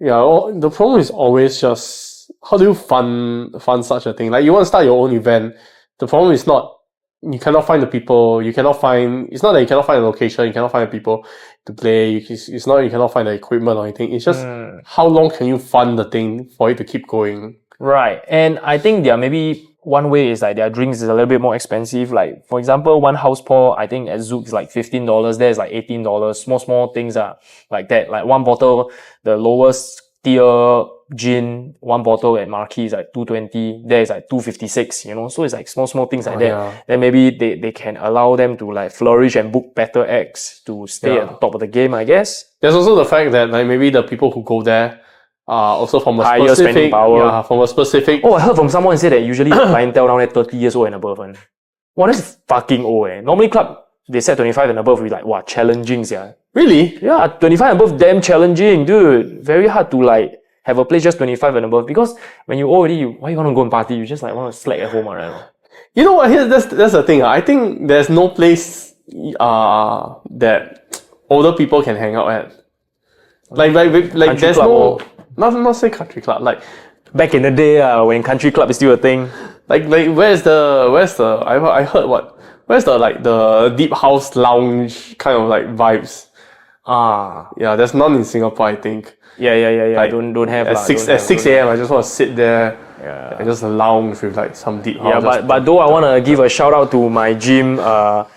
The problem is always just how do you fund such a thing? Like you want to start your own event. The problem is not you cannot find the people. It's not that you cannot find a location. You cannot find the people to play. It's not you cannot find the equipment or anything. It's just how long can you fund the thing for it to keep going? Right. And I think maybe one way is like their drinks is a little bit more expensive. Like for example, one house pour I think at Zouk is like $15. There is like $18. Small things are like that. Like one bottle, the lowest tier gin, one bottle at Marquee is like $2.20. There is like $2.56. You know, so it's like small things like that. Yeah. Then maybe they can allow them to like flourish and book better acts to stay at the top of the game, I guess. There's also the fact that like maybe the people who go there are also from a higher specific spending power. Yeah, from a specific. Oh, I heard from someone say that usually clientele down there 30 years old and above. Wow, that's fucking old. Normally club they set 25 and above with like challenging. Really? Yeah, 25 and above damn challenging, dude. Very hard to like have a place just 25 and above, because when you already, why you want to go and party? You just like want to slack at home, right? You know what? That's the thing. I think there's no place that older people can hang out at. Like there's no, not say country club. Like back in the day, when country club is still a thing. Like where's the I heard what? Where's the deep house lounge kind of like vibes? Yeah, there's none in Singapore, I think. Yeah. Like, don't have at 6 a.m. I just want to sit there and just lounge with like some deep house. Yeah, but though I want to give a shout out to my gym, Paya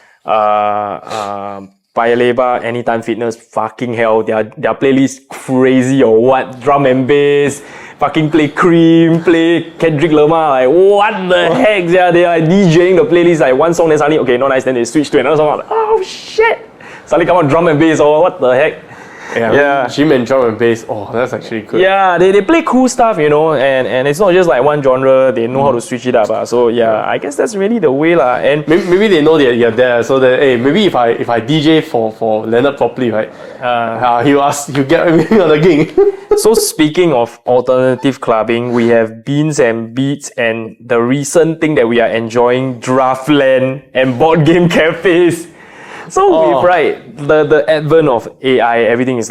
Lebar Anytime Fitness. Fucking hell, their playlist crazy or what? Drum and bass, fucking play Cream, play Kendrick Lamar. Like what the heck? Yeah, they are DJing the playlist like one song, then suddenly okay, not nice. Then they switch to another song. I'm like, oh shit! Suddenly come on drum and bass or what the heck? Yeah, gym and drum and bass. Oh, that's actually good. Yeah, they play cool stuff, you know, and it's not just like one genre. They know how to switch it up. So yeah, I guess that's really the way lah. And maybe they know that you're there, so that maybe if I DJ for Leonard properly, right? He'll get everything on the gig. So speaking of alternative clubbing, we have Beans and Beats, and the recent thing that we are enjoying, Draftland and board game cafes. So with the advent of AI, everything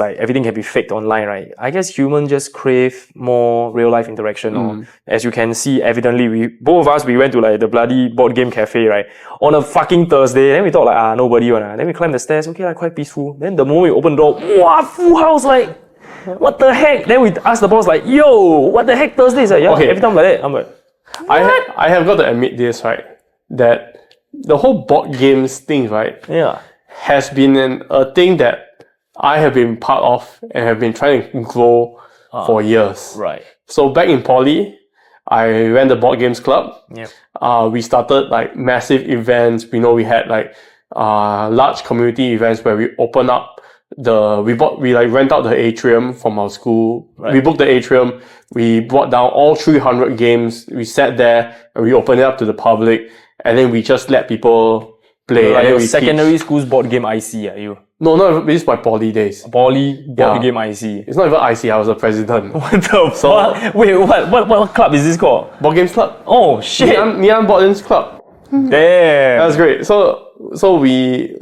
can be faked online, right? I guess humans just crave more real life interaction. Or, as you can see, evidently, both of us went to like the bloody board game cafe, right? On a fucking Thursday. Then we thought like nobody one. Then we climbed the stairs. Okay, like quite peaceful. Then the moment we open the door, wow, full house, like what the heck? Then we asked the boss like, yo, what the heck Thursday? He's like, yeah, every time like that. I'm like, what? I have got to admit this, right? That the whole board games thing, right? Yeah. Has been a thing that I have been part of and have been trying to grow for years. Right. So back in poly, I ran the board games club. Yeah. We started like massive events. We had like large community events where we open up we rent out the atrium from our school. Right. We booked the atrium. We brought down all 300 games. We sat there and we opened it up to the public, and then we just let people play. Like your secondary school's board game IC, are you? No, this is my poly days. Poly board game IC. It's not even IC, I was a president. What the fuck? Wait, what club is this called? Board Games Club. Oh shit. Ngee Ann Board Games Club. Damn. That was great. So the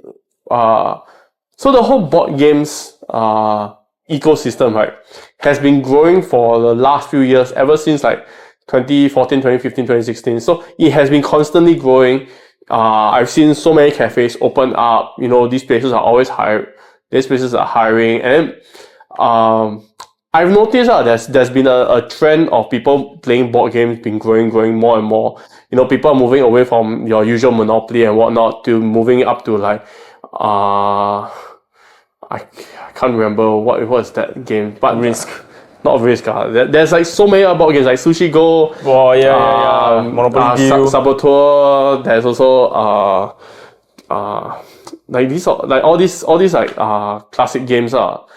whole board games ecosystem, right, has been growing for the last few years, ever since like 2014, 2015, 2016. So it has been constantly growing. I've seen so many cafes open up. These places are always hiring. These places are hiring, and then I've noticed there's been a trend of people playing board games been growing more and more. People are moving away from your usual Monopoly and whatnot to moving up to like I can't remember what was that game, but Risk. Not Risk. There's like so many board games like Sushi Go. Oh yeah. Monopoly Deal. Saboteur. There's also like these are like all these like classic games are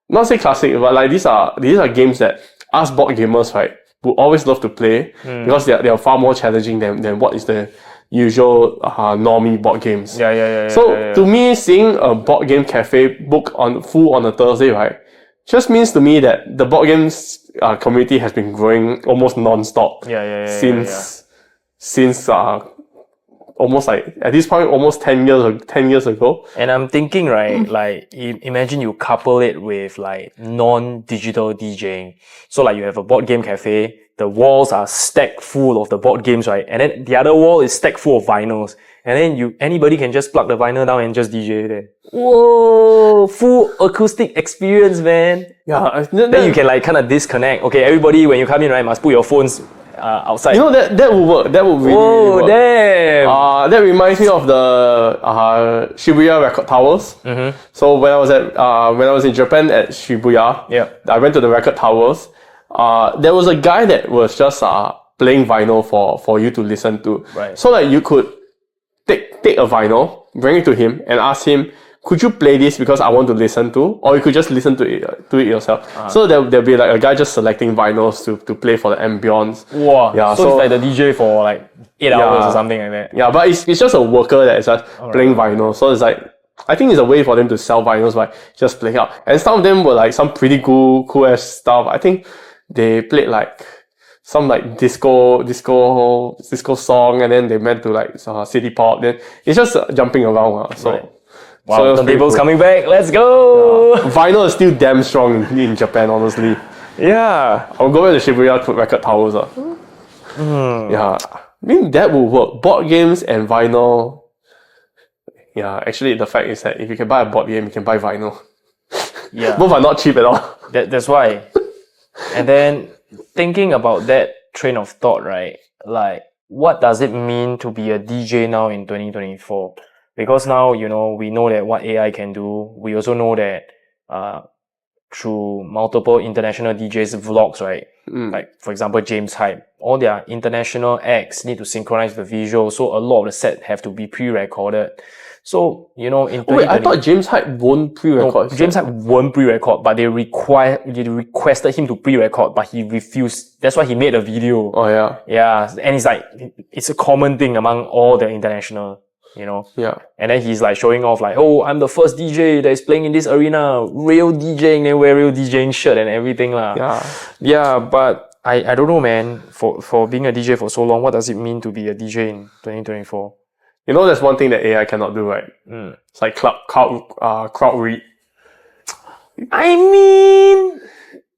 not say classic, but like these are games that us board gamers, right, would always love to play because they are far more challenging than what is the usual normie board games. To me, seeing a board game cafe book full on a Thursday, right, just means to me that the board games community has been growing almost non-stop since almost like at this point almost 10 years ago. And I'm thinking, right, like imagine you couple it with like non-digital DJing. So like you have a board game cafe, the walls are stacked full of the board games, right? And then the other wall is stacked full of vinyls. And then anybody can just plug the vinyl down and just DJ there. Whoa! Full acoustic experience, man. Yeah. Then you can like kind of disconnect. Okay, everybody, when you come in, right, must put your phones outside. That would work. That would really work. Damn! That reminds me of the Shibuya record towers. Mm-hmm. So when I was in Japan at Shibuya, I went to the record towers. There was a guy that was just playing vinyl for you to listen to. Right. So like you could take a vinyl, bring it to him, and ask him, could you play this because I want to listen to? Or you could just listen to it yourself. So there'll be like a guy just selecting vinyls to play for the ambience. Wow. Yeah. So it's like the DJ for like 8 hours or something like that. Yeah, but it's just a worker that is just playing vinyl. So it's like, I think it's a way for them to sell vinyls by just playing out. And some of them were like some pretty cool ass stuff. I think they played like some like disco song, and then they meant to like city pop. Then it's just jumping around. So. Right. Wow, the table's coming back. Let's go! Vinyl is still damn strong in Japan, honestly. Yeah. I'll go back to Shibuya to record towers. Yeah. I mean, that will work. Board games and vinyl. Yeah, actually, the fact is that if you can buy a board game, you can buy vinyl. Yeah. Both are not cheap at all. That's why. And then, thinking about that train of thought, right? Like, what does it mean to be a DJ now in 2024? Because now, we know that what AI can do. We also know that through multiple international DJs vlogs, right? Like, for example, James Hype, all their international acts need to synchronize the visual. So a lot of the set have to be pre-recorded. So, in 2020... Wait, I thought James Hype won't pre-record. No, James Hype won't pre-record, but they requested him to pre-record, but he refused. That's why he made a video. Oh, yeah. Yeah, and it's like, it's a common thing among all the international... Yeah. And then he's like showing off like, oh, I'm the first DJ that is playing in this arena, real DJing, they wear real DJing shirt and everything lah. Yeah, but I don't know, man, for being a DJ for so long, what does it mean to be a DJ in 2024? There's one thing that AI cannot do, right? It's like crowd read. I mean,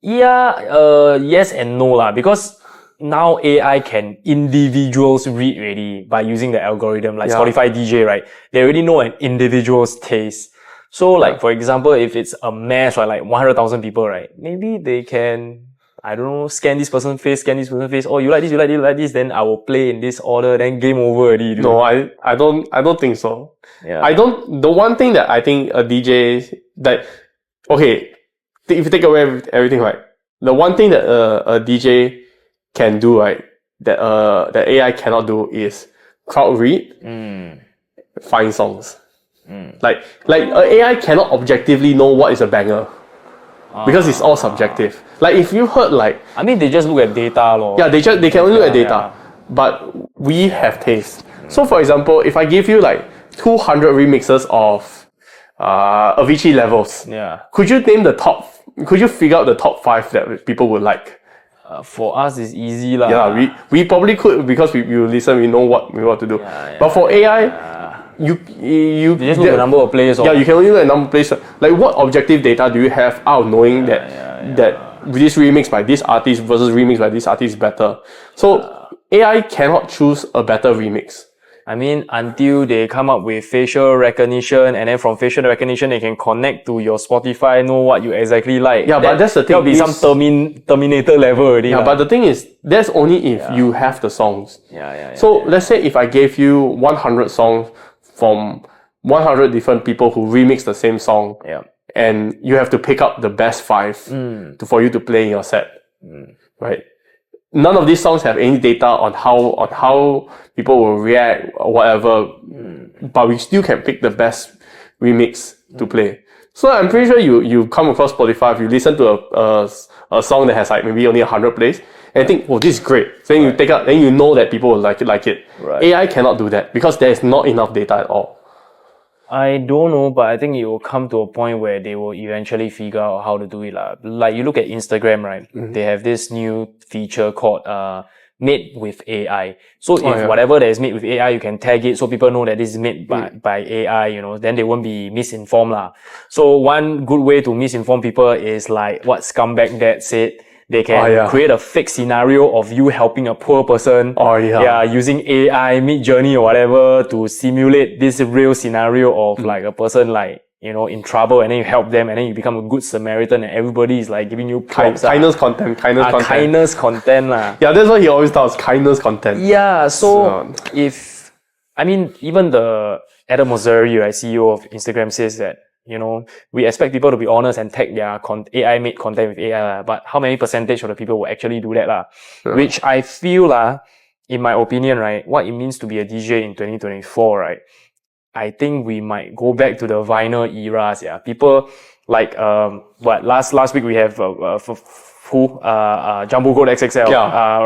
yeah, yes and no lah, because now AI can individuals read already by using the algorithm, like Spotify DJ, right? They already know an individual's taste. So like, for example, if it's a mass, right, like 100,000 people, right? Maybe they can, I don't know, scan this person's face. Oh, you like this, then I will play in this order, then game over already. Dude. No, I don't think so. Yeah. The one thing that I think a DJ, that, okay, if you take away everything, right? The one thing that a DJ can do, right, that AI cannot do is crowd read, find songs. Like AI cannot objectively know what is a banger because it's all subjective. Like if you heard like, I mean, they just look at data, lor. Yeah, they can only look at data, but we have taste. So for example, if I give you like 200 remixes of AVICII levels, could you figure out the top 5 that people would like? For us, it's easy lah. Yeah, we probably could because we listen, we know what to do. But for AI, you just look at the number of players. Yeah, you can only look at the number of players. Like, what objective data do you have out of knowing that this remix by this artist versus remix by this artist is better? So AI cannot choose a better remix. I mean, until they come up with facial recognition, and then from facial recognition, they can connect to your Spotify, know what you exactly like. Yeah, but that's the thing. That'll be some Terminator level already. Yeah, but the thing is, that's only if you have the songs. So let's say if I gave you 100 songs from 100 different people who remix the same song, and you have to pick up the best 5 for you to play in your set, right? None of these songs have any data on how people will react or whatever, but we still can pick the best remix to play. So I'm pretty sure you come across Spotify, if you listen to a song that has like maybe only 100 plays, and think, oh, this is great. So then you take out, then you know that people will like it. Right. AI cannot do that because there is not enough data at all. I don't know, but I think it will come to a point where they will eventually figure out how to do it. Like you look at Instagram, right? They have this new feature called made with AI. So if whatever that is made with AI, you can tag it so people know that this is made by AI, you know, then they won't be misinformed lah. So one good way to misinform people is like what Scumbag Dad said. They can create a fake scenario of you helping a poor person. Using AI, Mid-Journey or whatever to simulate this real scenario of like a person like, you know, in trouble, and then you help them, and then you become a good Samaritan, and everybody is like giving you props. Kindness content. Kindness content lah. Yeah, that's what he always does. Kindness content. Yeah, so even the Adam Mosseri, right, CEO of Instagram, says that, you know, we expect people to be honest and tag their AI made content with AI, but how many percentage of the people will actually do that Which I feel in my opinion, right, what it means to be a DJ in 2024, right, I think we might go back to the vinyl eras. People like last week we have Jumbo Gold XXL,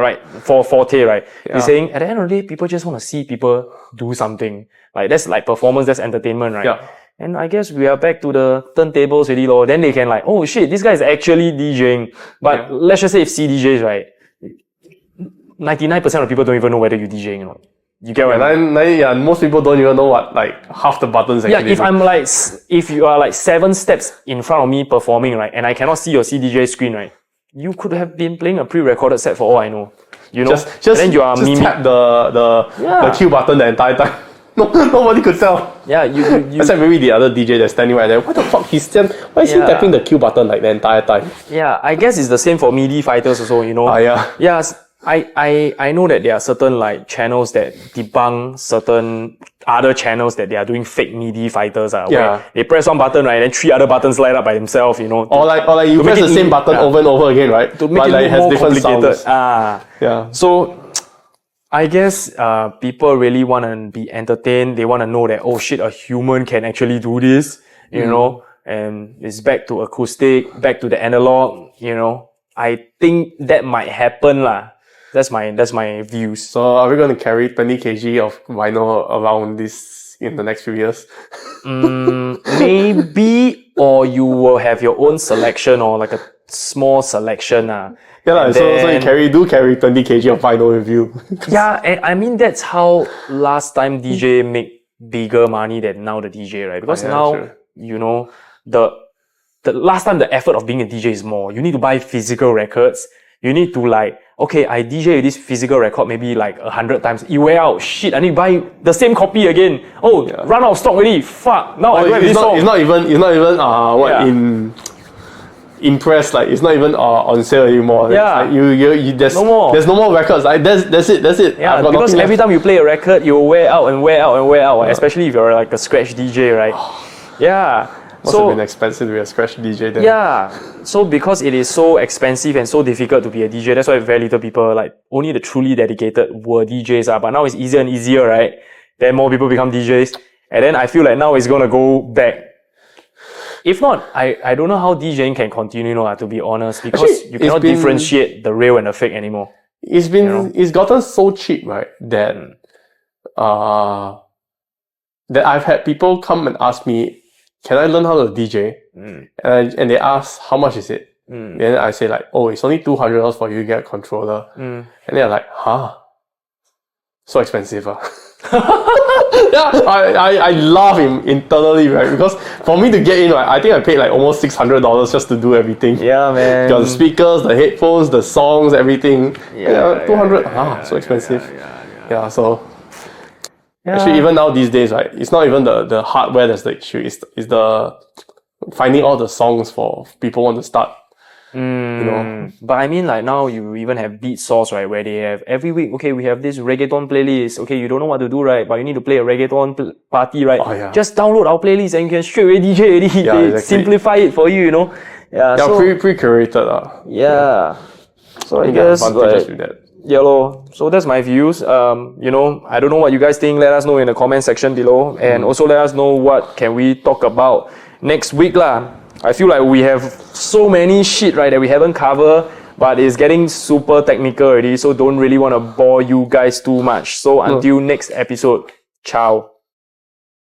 right, for Forte, right. He's saying at the end of the day, people just want to see people do something. Like that's like performance, that's entertainment, right? And I guess we are back to the turntables already, lor. Then they can like, oh shit, this guy is actually DJing. But let's just say if CDJs, right, 99% of people don't even know whether you're DJing or not. You get what I mean? Most people don't even know what like half the buttons actually. If you are like 7 steps in front of me performing, right, and I cannot see your CDJ screen, right, you could have been playing a pre-recorded set for all I know. You know, just then you are tap the cue button the entire time. No, nobody could tell. Yeah, you except maybe the other DJ that's standing right there. What the fuck? Why is he tapping the cue button like the entire time? Yeah, I guess it's the same for MIDI fighters also, you know. Yes, I know that there are certain like channels that debunk certain other channels that they are doing fake MIDI fighters. Where they press one button, right, and then 3 other buttons light up by themselves, you know. Or like you press the same button over and over again, right? To make it more complicated. Sounds. So I guess people really want to be entertained. They want to know that, oh shit, a human can actually do this, you know, and it's back to acoustic, back to the analog, you know. I think that might happen lah. That's my views. So are we going to carry 20 kg of vinyl around this in the next few years? Maybe, or you will have your own selection or like a small selection. So you carry 20 kg of vinyl with you. And I mean that's how last time DJ make bigger money than now the DJ, right? Because you know, the last time the effort of being a DJ is more. You need to buy physical records. You need to like, okay, I DJ this physical record maybe like 100 times. You wear out, shit, I need to buy the same copy again. Run out of stock already. Fuck. Now I don't have this song. It's not even in press, like it's not even on sale anymore. Like, there's no more records. Like that's it. Yeah, because every time you play a record, you wear out. Especially if you're like a scratch DJ, right? Must have been expensive to be a scratch DJ then. Yeah. So because it is so expensive and so difficult to be a DJ, that's why very little people, like only the truly dedicated were DJs. But now it's easier and easier, right? Then more people become DJs. And then I feel like now it's gonna go back. If not, I don't know how DJing can continue, to be honest, because actually, you cannot differentiate the real and the fake anymore. It's gotten so cheap, right? That I've had people come and ask me, can I learn how to DJ? And they ask, how much is it? Then I say like, oh, it's only $200 for you to get a controller. And they're like, huh? So expensive. Yeah, I laugh internally, right? Because for me to get in, right, I think I paid like almost $600 just to do everything. Yeah, man. Got the speakers, the headphones, the songs, everything. Yeah, 200. So expensive. Yeah, so actually even now these days, right, it's not even the hardware that's the issue. It's the finding all the songs for people want to start. You know. But I mean, like now you even have Beat Source, right, where they have every week, okay, we have this reggaeton playlist. Okay, you don't know what to do, right, but you need to play a reggaeton party, right? Oh, yeah. Just download our playlist and you can straight away DJ already. Yeah, they exactly. simplify it for you, you know. Yeah, so, pre-curated. Yeah. So I There are guess advantages with that. yeah, lor. So that's my views. You know, I don't know what you guys think. Let us know in the comment section below, and also let us know what can we talk about next week, lah. I feel like we have so many shit, right, that we haven't covered, but it's getting super technical already, so don't really want to bore you guys too much. So until next episode, ciao.